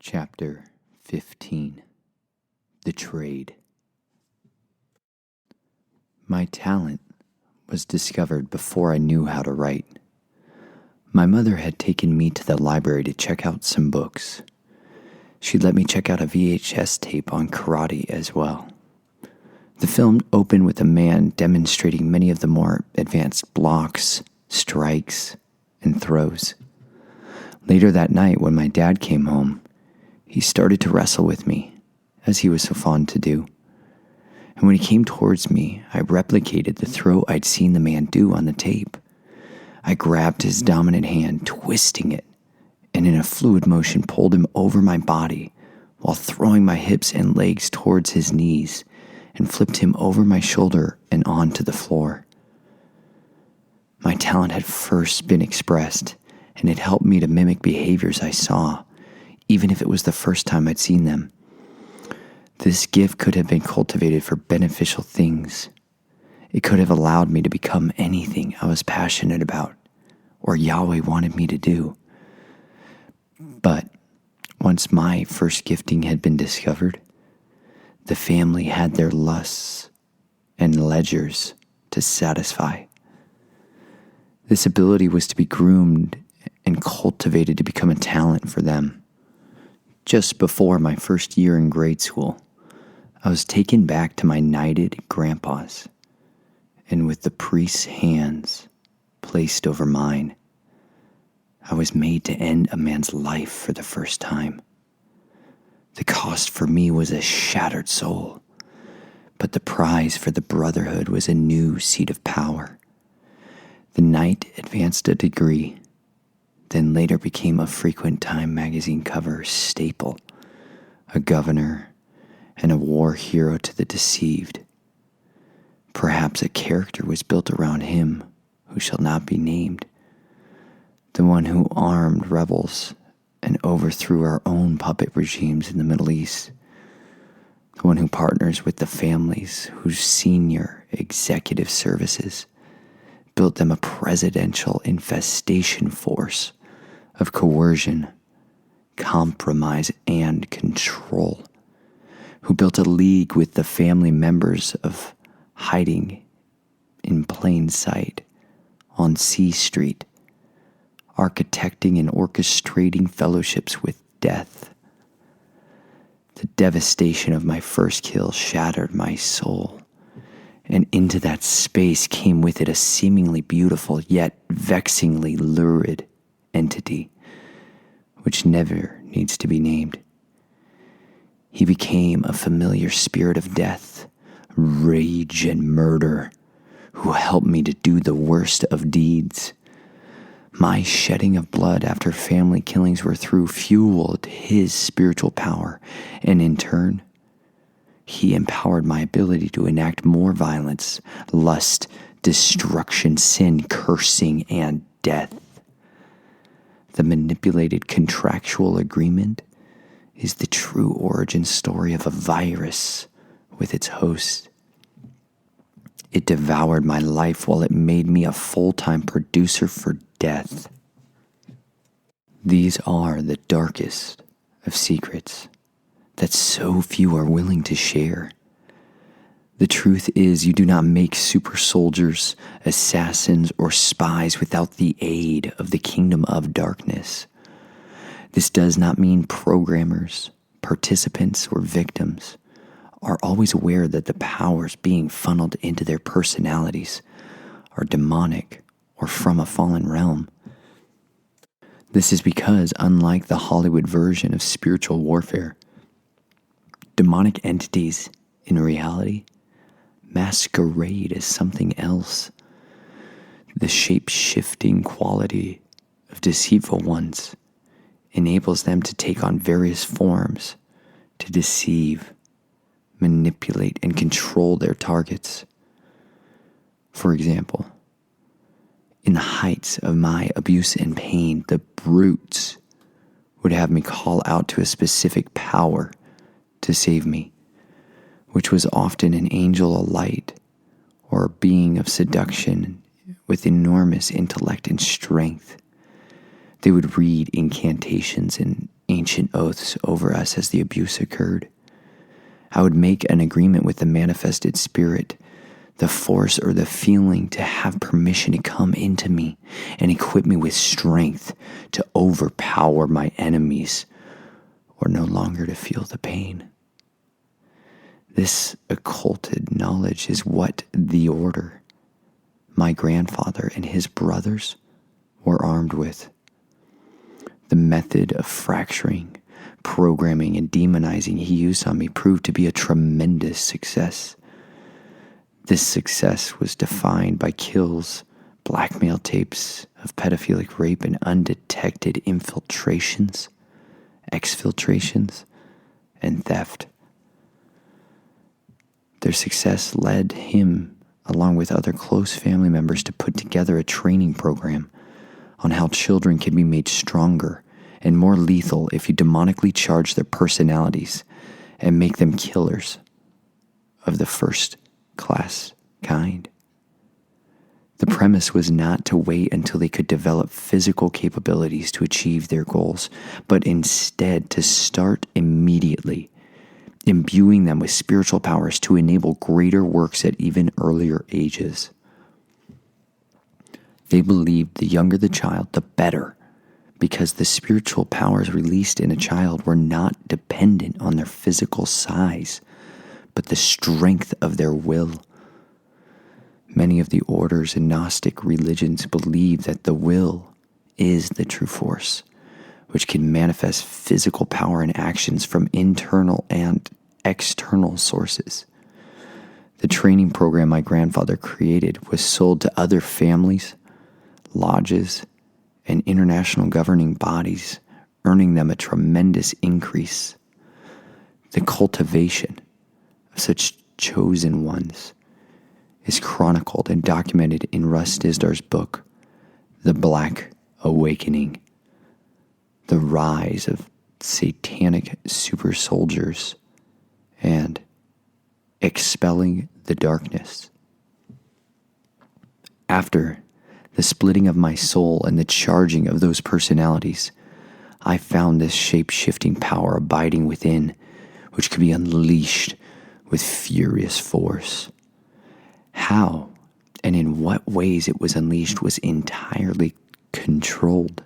Chapter 15. The Trade. My talent was discovered before I knew how to write. My mother had taken me to the library to check out some books. She'd let me check out a VHS tape on karate as well. The film opened with a man demonstrating many of the more advanced blocks, strikes, and throws. Later that night, when my dad came home, he started to wrestle with me, as he was so fond to do. And when he came towards me, I replicated the throw I'd seen the man do on the tape. I grabbed his dominant hand, twisting it, and in a fluid motion pulled him over my body while throwing my hips and legs towards his knees and flipped him over my shoulder and onto the floor. My talent had first been expressed, and it helped me to mimic behaviors I saw, even if it was the first time I'd seen them. This gift could have been cultivated for beneficial things. It could have allowed me to become anything I was passionate about or Yahweh wanted me to do. But once my first gifting had been discovered, the family had their lusts and ledgers to satisfy. This ability was to be groomed and cultivated to become a talent for them. Just before my first year in grade school, I was taken back to my knighted grandpa's, and with the priest's hands placed over mine, I was made to end a man's life for the first time. The cost for me was a shattered soul, but the prize for the brotherhood was a new seat of power. The knight advanced a degree, then later became a frequent Time magazine cover staple, a governor, and a war hero to the deceived. Perhaps a character was built around him who shall not be named, the one who armed rebels and overthrew our own puppet regimes in the Middle East, the one who partners with the families whose senior executive services built them a presidential infestation force of coercion, compromise, and control, who built a league with the family members of hiding in plain sight on C Street, architecting and orchestrating fellowships with death. The devastation of my first kill shattered my soul, and into that space came with it a seemingly beautiful yet vexingly lurid entity, which never needs to be named. He became a familiar spirit of death, rage, and murder, who helped me to do the worst of deeds. My shedding of blood after family killings were through fueled his spiritual power, and in turn, he empowered my ability to enact more violence, lust, destruction, sin, cursing, and death. The manipulated contractual agreement is the true origin story of a virus with its host. It devoured my life while it made me a full-time producer for death. These are the darkest of secrets that so few are willing to share. The truth is, you do not make super soldiers, assassins, or spies without the aid of the kingdom of darkness. This does not mean programmers, participants, or victims are always aware that the powers being funneled into their personalities are demonic or from a fallen realm. This is because, unlike the Hollywood version of spiritual warfare, demonic entities, in reality, masquerade as something else. The shape-shifting quality of deceitful ones enables them to take on various forms to deceive, manipulate, and control their targets. For example, in the heights of my abuse and pain, the brutes would have me call out to a specific power to save me, which was often an angel of light or a being of seduction with enormous intellect and strength. They would read incantations and ancient oaths over us as the abuse occurred. I would make an agreement with the manifested spirit, the force or the feeling, to have permission to come into me and equip me with strength to overpower my enemies or no longer to feel the pain. This occulted knowledge is what the order, my grandfather and his brothers, were armed with. The method of fracturing, programming, and demonizing he used on me proved to be a tremendous success. This success was defined by kills, blackmail tapes of pedophilic rape, and undetected infiltrations, exfiltrations, and theft. Their success led him, along with other close family members, to put together a training program on how children can be made stronger and more lethal if you demonically charge their personalities and make them killers of the first-class kind. The premise was not to wait until they could develop physical capabilities to achieve their goals, but instead to start immediately, imbuing them with spiritual powers to enable greater works at even earlier ages. They believed the younger the child, the better, because the spiritual powers released in a child were not dependent on their physical size, but the strength of their will. Many of the orders in Gnostic religions believe that the will is the true force, which can manifest physical power and actions from internal and external sources. The training program my grandfather created was sold to other families, lodges, and international governing bodies, earning them a tremendous increase. The cultivation of such chosen ones is chronicled and documented in Russ Disdar's book, The Black Awakening, the rise of satanic super soldiers, and expelling the darkness. After the splitting of my soul and the charging of those personalities, I found this shape-shifting power abiding within, which could be unleashed with furious force. How and in what ways it was unleashed was entirely controlled.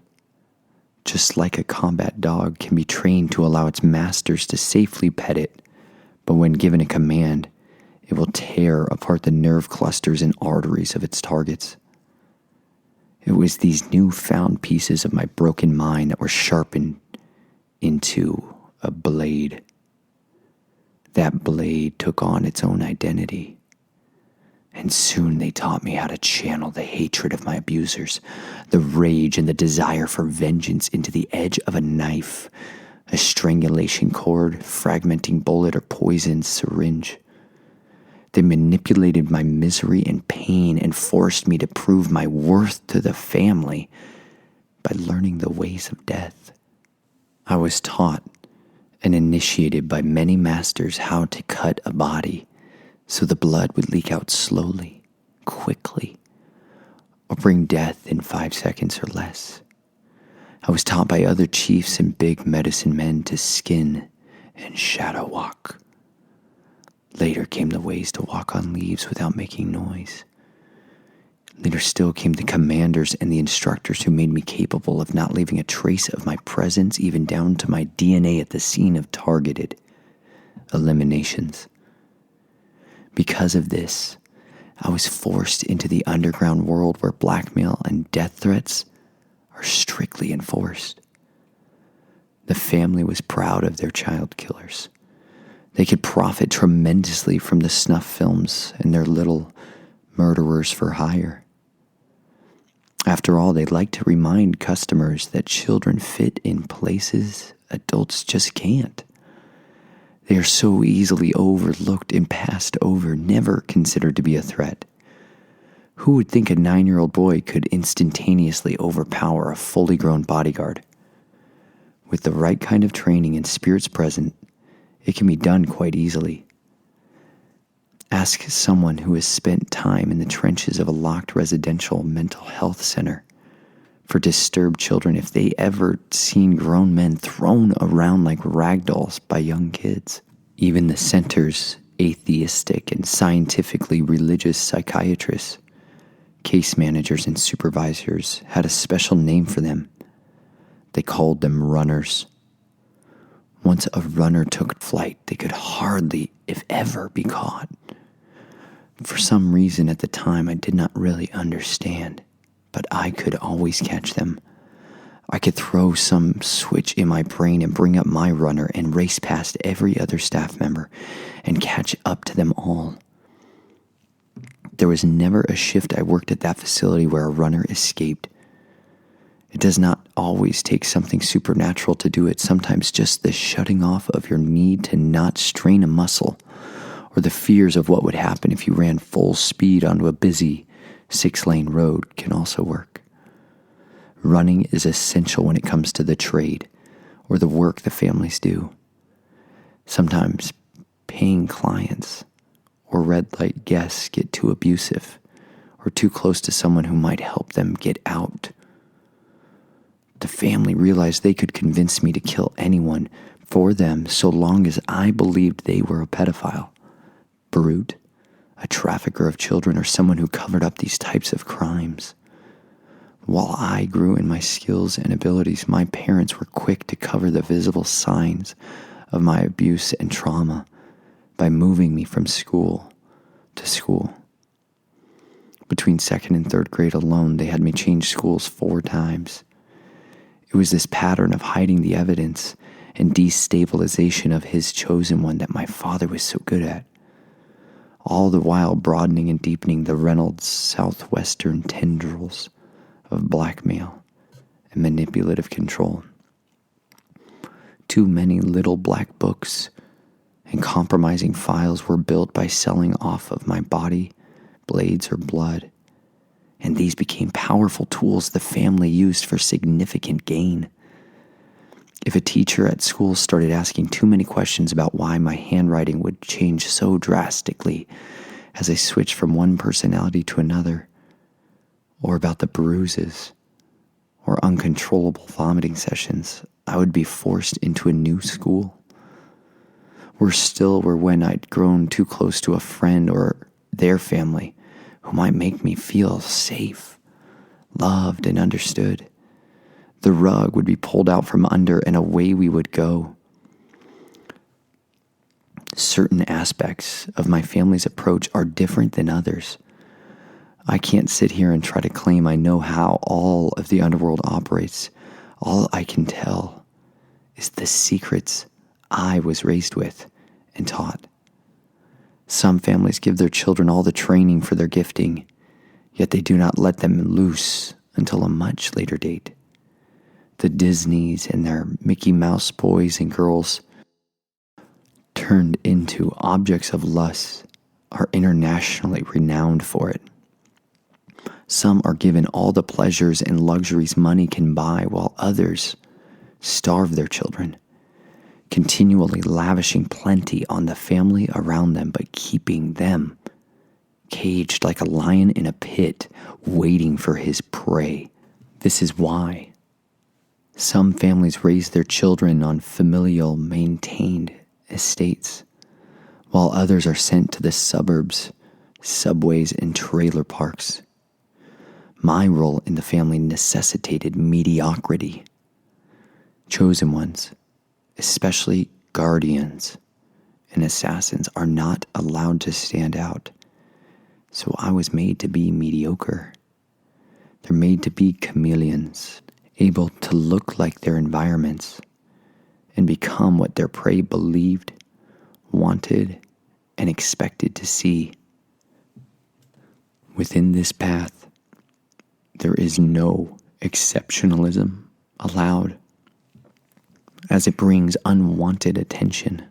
Just like a combat dog can be trained to allow its masters to safely pet it, but when given a command, it will tear apart the nerve clusters and arteries of its targets. It was these newfound pieces of my broken mind that were sharpened into a blade. That blade took on its own identity. And soon they taught me how to channel the hatred of my abusers, the rage and the desire for vengeance into the edge of a knife, a strangulation cord, fragmenting bullet, or poisoned syringe. They manipulated my misery and pain and forced me to prove my worth to the family by learning the ways of death. I was taught and initiated by many masters how to cut a body so the blood would leak out slowly, quickly, or bring death in 5 seconds or less. I was taught by other chiefs and big medicine men to skin and shadow walk. Later came the ways to walk on leaves without making noise. Later still came the commanders and the instructors who made me capable of not leaving a trace of my presence, even down to my DNA at the scene of targeted eliminations. Because of this, I was forced into the underground world where blackmail and death threats are strictly enforced. The family was proud of their child killers. They could profit tremendously from the snuff films and their little murderers for hire. After all, they like to remind customers that children fit in places adults just can't. They are so easily overlooked and passed over, never considered to be a threat. Who would think a 9-year-old boy could instantaneously overpower a fully grown bodyguard? With the right kind of training and spirits present, it can be done quite easily. Ask someone who has spent time in the trenches of a locked residential mental health center, for disturbed children if they ever seen grown men thrown around like rag dolls by young kids. Even the center's atheistic and scientifically religious psychiatrists, case managers, and supervisors had a special name for them. They called them runners. Once a runner took flight, they could hardly, if ever, be caught. For some reason at the time I did not really understand, but I could always catch them. I could throw some switch in my brain and bring up my runner and race past every other staff member and catch up to them all. There was never a shift I worked at that facility where a runner escaped. It does not always take something supernatural to do it. Sometimes just the shutting off of your need to not strain a muscle, or the fears of what would happen if you ran full speed onto a busy 6-lane road can also work. Running is essential when it comes to the trade or the work the families do. Sometimes paying clients or red light guests get too abusive or too close to someone who might help them get out. The family realized they could convince me to kill anyone for them so long as I believed they were a pedophile, brute, a trafficker of children, or someone who covered up these types of crimes. While I grew in my skills and abilities, my parents were quick to cover the visible signs of my abuse and trauma by moving me from school to school. Between 2nd and 3rd grade alone, they had me change schools 4 times. It was this pattern of hiding the evidence and destabilization of his chosen one that my father was so good at, all the while broadening and deepening the Reynolds southwestern tendrils of blackmail and manipulative control. Too many little black books and compromising files were built by selling off of my body, blades, or blood, and these became powerful tools the family used for significant gain. If a teacher at school started asking too many questions about why my handwriting would change so drastically as I switched from one personality to another, or about the bruises or uncontrollable vomiting sessions, I would be forced into a new school. Worse still were when I'd grown too close to a friend or their family who might make me feel safe, loved, and understood. The rug would be pulled out from under and away we would go. Certain aspects of my family's approach are different than others. I can't sit here and try to claim I know how all of the underworld operates. All I can tell is the secrets I was raised with and taught. Some families give their children all the training for their gifting, yet they do not let them loose until a much later date. The Disneys and their Mickey Mouse boys and girls, turned into objects of lust, are internationally renowned for it. Some are given all the pleasures and luxuries money can buy, while others starve their children, continually lavishing plenty on the family around them, but keeping them caged like a lion in a pit, waiting for his prey. This is why some families raise their children on familial maintained estates, while others are sent to the suburbs, subways, and trailer parks. My role in the family necessitated mediocrity. Chosen ones, especially guardians and assassins, are not allowed to stand out. So I was made to be mediocre. They're made to be chameleons, able to look like their environments and become what their prey believed, wanted, and expected to see. Within this path, there is no exceptionalism allowed, as it brings unwanted attention.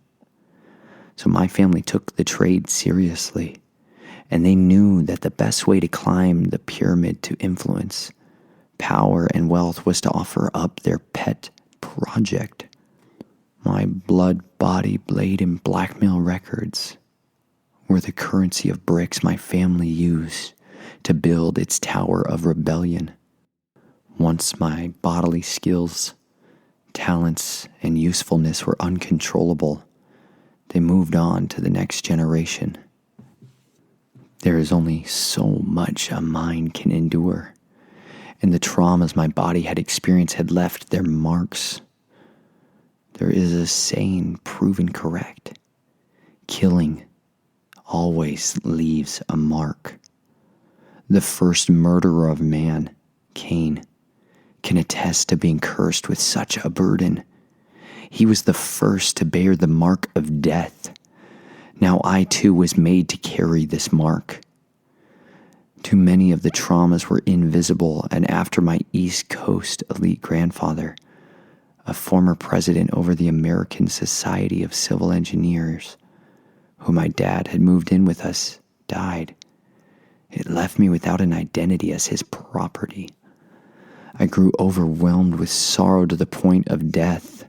So my family took the trade seriously, and they knew that the best way to climb the pyramid to influence, power, and wealth was to offer up their pet project. My blood, body, blade, and blackmail records were the currency of bricks my family used to build its tower of rebellion. Once my bodily skills, talents, and usefulness were uncontrollable, they moved on to the next generation. There is only so much a mind can endure, and the traumas my body had experienced had left their marks. There is a saying proven correct: killing always leaves a mark. The first murderer of man, Cain, can attest to being cursed with such a burden. He was the first to bear the mark of death. Now I too was made to carry this mark. Too many of the traumas were invisible, and after my East Coast elite grandfather, a former president over the American Society of Civil Engineers, who my dad had moved in with us, died, it left me without an identity as his property. I grew overwhelmed with sorrow to the point of death.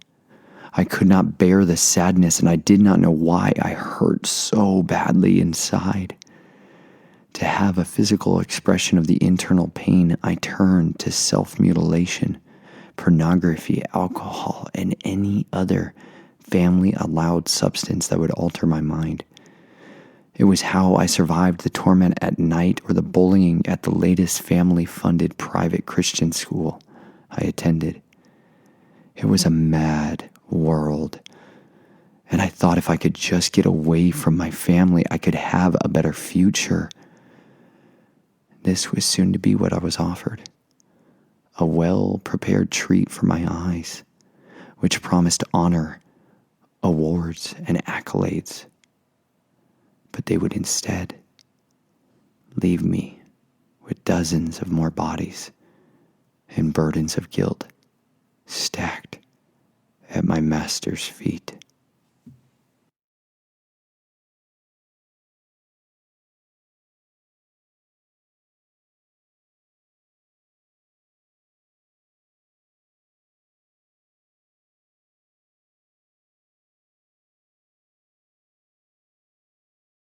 I could not bear the sadness, and I did not know why I hurt so badly inside. To have a physical expression of the internal pain, I turned to self-mutilation, pornography, alcohol, and any other family-allowed substance that would alter my mind. It was how I survived the torment at night or the bullying at the latest family-funded private Christian school I attended. It was a mad world, and I thought if I could just get away from my family, I could have a better future. This was soon to be what I was offered: a well-prepared treat for my eyes, which promised honor, awards, and accolades. But they would instead leave me with dozens of more bodies and burdens of guilt stacked at my master's feet.